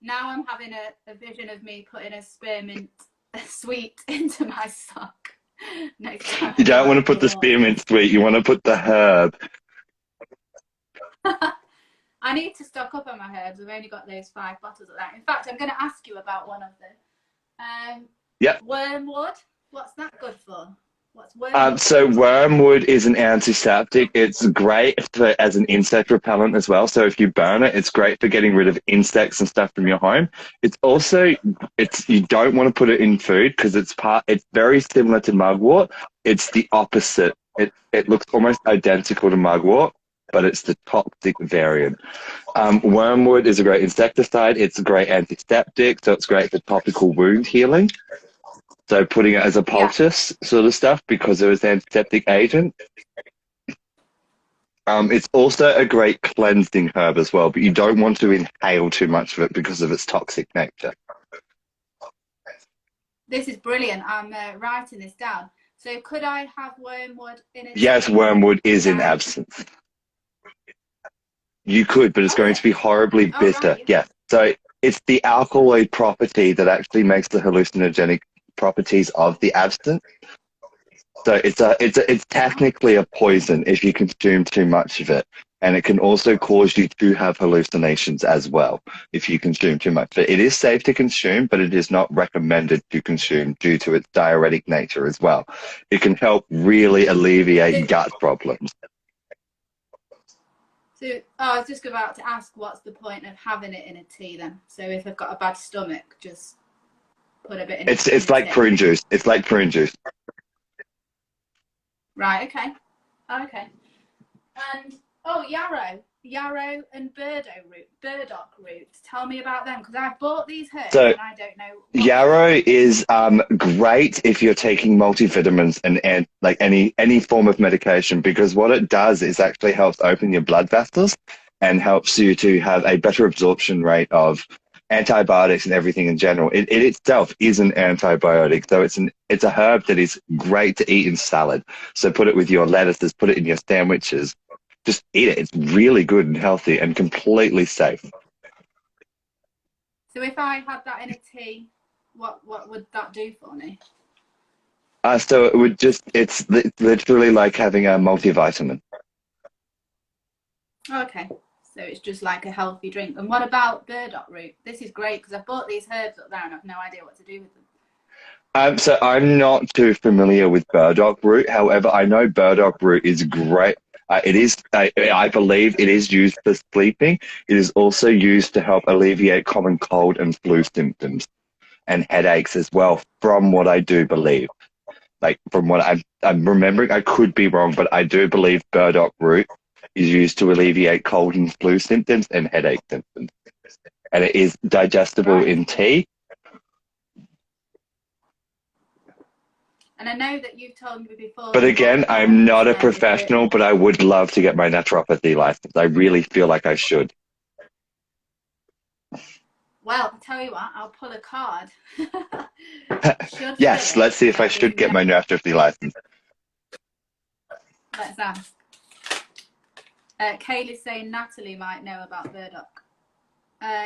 Now I'm having a vision of me putting a spearmint sweet into my sock next time You I go don't want to out put for the a walk. spearmint sweet, you want to put the herb. I need to stock up on my herbs. I've only got those 5 bottles of that. In fact, I'm going to ask you about one of them. Yep. Wormwood. What's that good for? What's wormwood So good for? wormwood is an antiseptic. It's great as an insect repellent as well. So if you burn it, it's great for getting rid of insects and stuff from your home. It's also, you don't want to put it in food because it's very similar to mugwort. It's the opposite. It looks almost identical to mugwort, but it's the toxic variant. Wormwood is a great insecticide. It's a great antiseptic, so it's great for topical wound healing. So putting it as a Yeah. poultice sort of stuff because it was an antiseptic agent. It's also a great cleansing herb as well, but you don't want to inhale too much of it because of its toxic nature. This is brilliant. I'm writing this down. So could I have wormwood in a Yes, tea wormwood is in without... absence. You could, but it's Oh, is going it? to be horribly Oh, bitter. right. Yes. So it's the alkaloid property that actually makes the hallucinogenic properties of the absinthe. So it's Oh, technically a poison if you consume too much of it. And it can also cause you to have hallucinations as well if you consume too much. But it is safe to consume, but it is not recommended to consume due to its diuretic nature as well. It can help really so, alleviate gut problems. I was just about to ask, what's the point of having it in a tea then? So if I've got a bad stomach, just put a bit in It's a like tea. prune juice. It's like prune juice. Right, okay. Okay. And yarrow and burdock root. Tell me about them, because I've bought these herbs So and I don't know what to do. yarrow is great if you're taking multivitamins and like any form of medication, because what it does is actually helps open your blood vessels and helps you to have a better absorption rate of antibiotics and everything in general. It itself is an antibiotic, so it's a herb that is great to eat in salad. So put it with your lettuces, put it in your sandwiches. Just eat it. It's really good and healthy and completely safe. So if I had that in a tea, what would that do for me? So it's literally like having a multivitamin. Okay. So it's just like a healthy drink. And what about burdock root? This is great because I've bought these herbs up there and I've no idea what to do with them. So I'm not too familiar with burdock root. However, I know burdock root is great. I believe it is used for sleeping. It is also used to help alleviate common cold and flu symptoms and headaches as well, from what I do believe. Like from what I'm remembering, I could be wrong, but I do believe burdock root is used to alleviate cold and flu symptoms and headache symptoms. And it is digestible Right. in tea. And I know that you've told me before But the again, I'm buckwort not a is a... professional, but I would love to get my naturopathy license. I really feel like I should. Well, I'll tell you what, I'll pull a card. Should Yes, Philip let's see if I get his should get my naturopathy license. Let's ask. Kaylee's saying Natalie might know about burdock.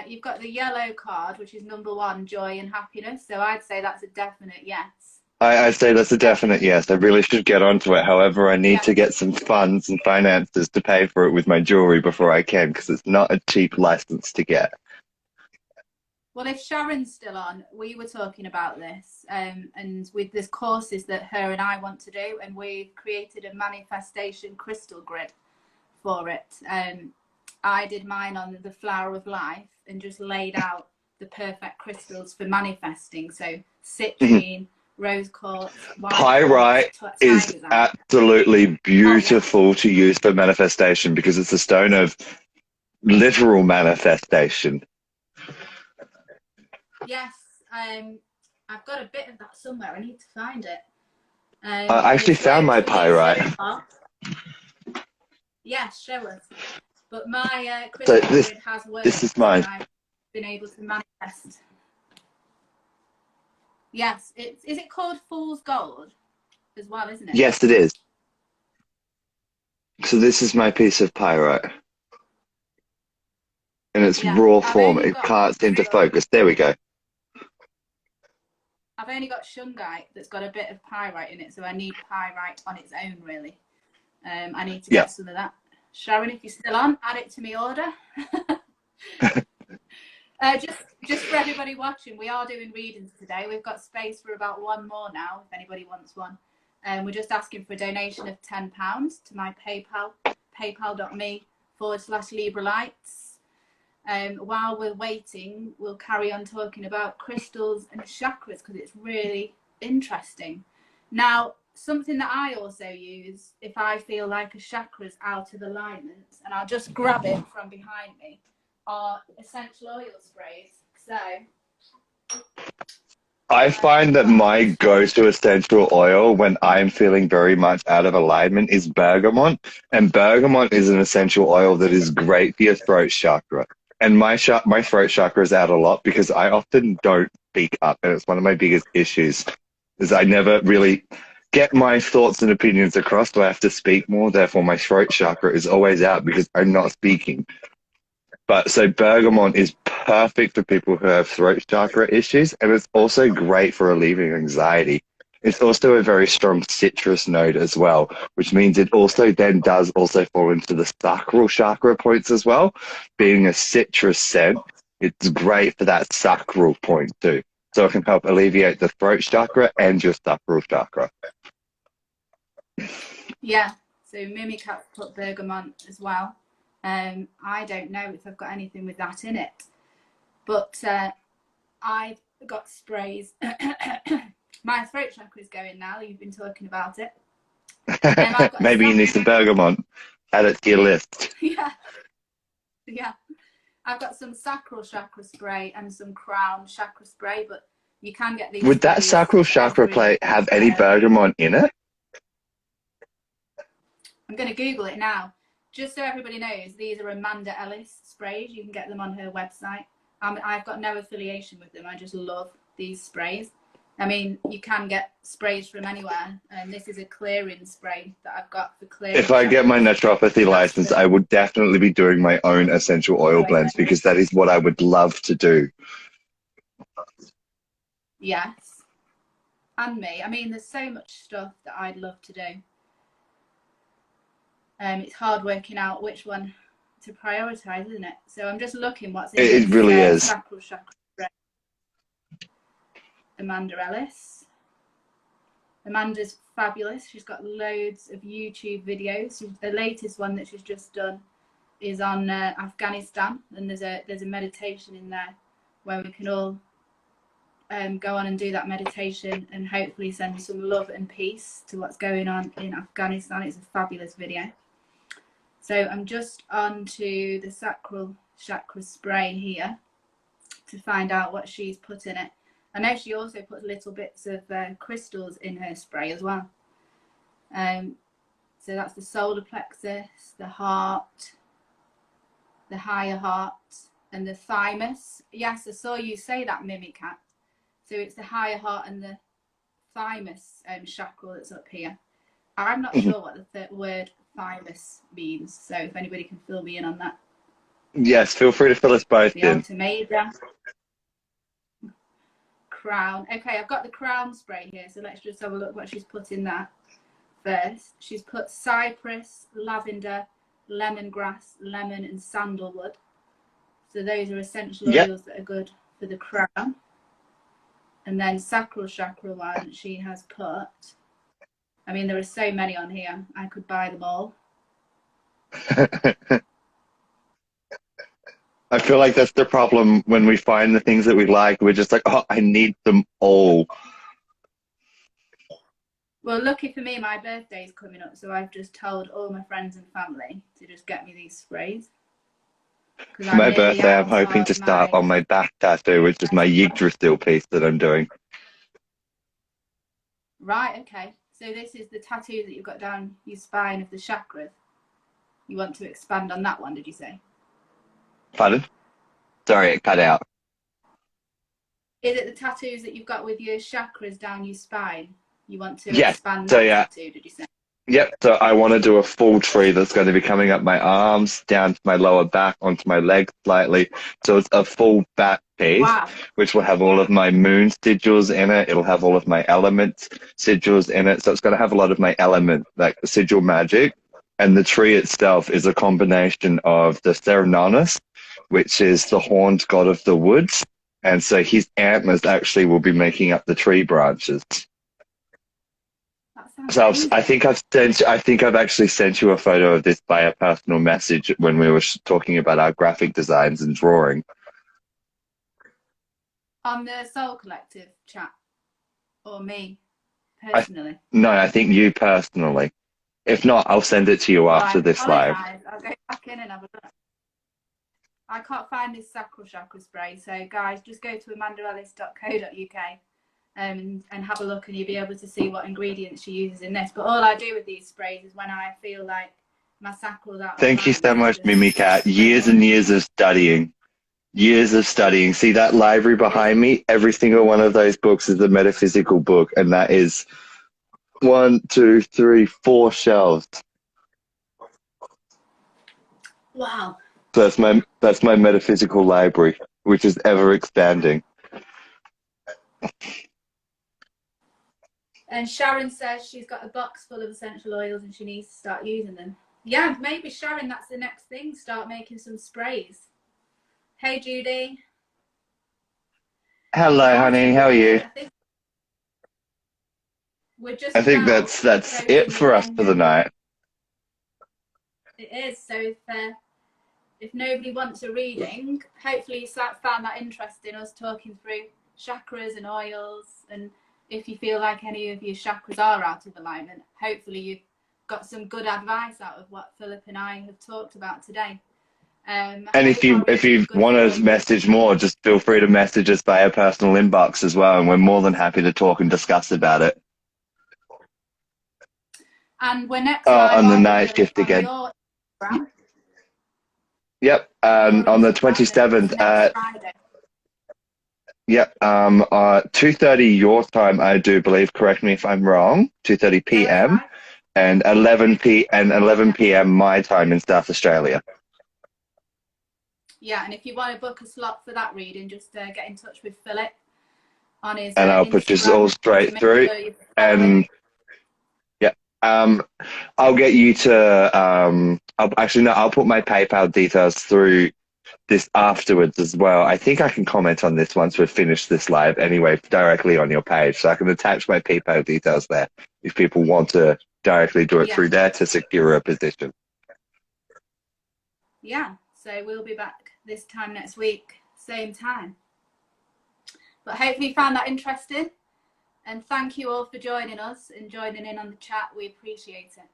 You've got the yellow card, which is number 1, joy and happiness. So I'd say that's a definite yes. I say that's a definite Definite. yes. I really should get onto it. However, I need Yeah. to get some funds and finances to pay for it with my jewelry before I can, because it's not a cheap license to get. Well, if Sharon's still on, we were talking about this, and with there's courses that her and I want to do, and we've created a manifestation crystal grid for it. I did mine on the flower of life and just laid out the perfect crystals for manifesting. So citrine, rose quartz, white quartz, Pyrite is tiger's eye. absolutely Oh yeah, beautiful to use for manifestation because it's a stone of literal manifestation. yes. I've got a bit of that somewhere. I need to find it. I And actually it's found worked my for me so pyrite. far. Yes, show us. But my So crystal grid has this is worked, and mine. I've been able to manifest. Yes, is it called Fool's Gold as well, isn't it? Yes, it is. So this is my piece of pyrite. In its Yeah, raw I've form, only it got can't seem to crystal. focus. There we go. I've only got shungite that's got a bit of pyrite in it, so I need pyrite on its own, really. I need to Yeah. get some of that. Sharon, if you're still on, add it to my order. Just for everybody watching, we are doing readings today. We've got space for about one more now, if anybody wants one. We're just asking for a donation of £10 to my PayPal, paypal.me/libralights. While we're waiting, we'll carry on talking about crystals and chakras because it's really interesting. Now, something that I also use if I feel like a chakra's out of alignment, and I'll just grab it from behind me, are essential oil sprays. So I find that my go-to essential oil when I'm feeling very much out of alignment is bergamot. And bergamot is an essential oil that is great for your throat chakra. And my throat chakra is out a lot because I often don't speak up. And it's one of my biggest issues is I never really get my thoughts and opinions across. So I have to speak more. Therefore, my throat chakra is always out because I'm not speaking. But so bergamot is perfect for people who have throat chakra issues, and it's also great for relieving anxiety. It's also a very strong citrus note as well, which means it also then does also fall into the sacral chakra points as well. Being a citrus scent, it's great for that sacral point too. So it can help alleviate the throat chakra and your sacral chakra. yeah, so Mimicat put bergamot as well. I don't know if I've got anything with that in it, but I've got sprays. My throat chakra is going now. You've been talking about it. I've got Maybe you need some bergamot. Add it to your list. yeah. I've got some sacral chakra spray and some crown chakra spray, but you can get these. Would that sacral chakra plate have any bergamot in it? I'm going to Google it now. Just so everybody knows, these are Amanda Ellis sprays. You can get them on her website. I've got no affiliation with them. I just love these sprays. I mean, you can get sprays from anywhere, and this is a clearing spray that I've got for clearing. If I get my naturopathy license, I would definitely be doing my own essential oil blends because that is what I would love to do. Yes. And me. I mean, there's so much stuff that I'd love to do. It's hard working out which one to prioritize, isn't it? So I'm just looking what's in it really is. Sacral chakra. Amanda Ellis. Amanda's fabulous. She's got loads of YouTube videos. The latest one that she's just done is on Afghanistan, and there's a meditation in there where we can all go on and do that meditation and hopefully send some love and peace to what's going on in Afghanistan. It's a fabulous video. So I'm just on to the sacral chakra spray here to find out what she's put in it. I know she also put little bits of crystals in her spray as well. So that's the solar plexus, the heart, the higher heart, and the thymus. Yes, I saw you say that, Mimicat. So it's the higher heart and the thymus chakra that's up here. I'm not sure what the word thymus means, so if anybody can fill me in on that. Yes, feel free to fill us both in. Altameda. Crown. Okay, I've got the crown spray here, so let's just have a look what she's put in that first. She's put cypress, lavender, lemongrass, lemon, and sandalwood. So those are essential oils that are good for the crown. And then sacral chakra one she has put. I mean, there are so many on here. I could buy them all. I feel like that's the problem when we find the things that we like. We're just like, oh, I need them all. Well, lucky for me, my birthday's coming up, so I've just told all my friends and family to just get me these sprays. For my birthday, I'm hoping to start on my back tattoo, which is my Yggdrasil piece that I'm doing. Right, okay. So this is the tattoo that you've got down your spine of the chakras. You want to expand on that one, did you say? Pardon? Sorry, it cut out. Is it the tattoos that you've got with your chakras down your spine? You want to Yes. expand So that yeah. tattoo, did you say? Yep. So I want to do a full tree that's going to be coming up my arms, down to my lower back, onto my legs slightly. So it's a full back piece, Wow. which will have all of my moon sigils in it. It'll have all of my element sigils in it. So it's going to have a lot of my element, like sigil magic. And the tree itself is a combination of the Cernunnos, which is the horned god of the woods. And so his antlers actually will be making up the tree branches. So I think I've actually sent you a photo of this by a personal message when we were talking about our graphic designs and drawing. On the Soul Collective chat, or me personally? I think you personally. If not, I'll send it to you after this live. I'll go back in and have a look. I can't find this sacral chakra spray, so guys, just go to amandaellis.co.uk and have a look, and you'll be able to see what ingredients she uses in this. But all I do with these sprays is when I feel like my sacral's out. Thank you so much, Mimicat. Years and years of studying. Years of studying. See that library behind me? Every single one of those books is a metaphysical book, and that is 1, 2, 3, 4 shelves. Wow. So that's my metaphysical library, which is ever expanding. And Sharon says she's got a box full of essential oils and she needs to start using them. Yeah, maybe Sharon, that's the next thing. Start making some sprays. Hey, Judy. Hello, honey. How are you? I think that's it for us for the night. It is. So if nobody wants a reading, hopefully you found that interesting, us talking through chakras and oils, and if you feel like any of your chakras are out of alignment, hopefully you've got some good advice out of what Philip and I have talked about today. And if you want to message more, just feel free to message us via personal inbox as well, and we're more than happy to talk and discuss about it. And we're next on the night shift again. Yep, on the 27th. Yep, 2:30 your time, I do believe. Correct me if I'm wrong. 2:30 p.m. and 11 p.m. my time in South Australia. Yeah, and if you want to book a slot for that reading, just get in touch with Philip on his. And I'll put this all straight through. And yeah, I'll get you to. I'll put my PayPal details through this afterwards as well. I think I can comment on this once we've finished this live anyway, directly on your page. So I can attach my PayPal details there if people want to directly do it through there to secure a position. Yeah, so we'll be back this time next week, same time. But hopefully you found that interesting. And thank you all for joining us and joining in on the chat. We appreciate it.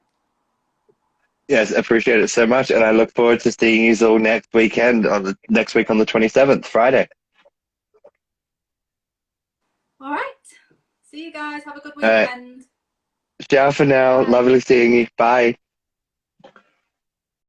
Yes, appreciate it so much, and I look forward to seeing you all next week on the 27th, Friday. All right. See you guys. Have a good weekend. Ciao for now. Bye. Lovely seeing you. Bye.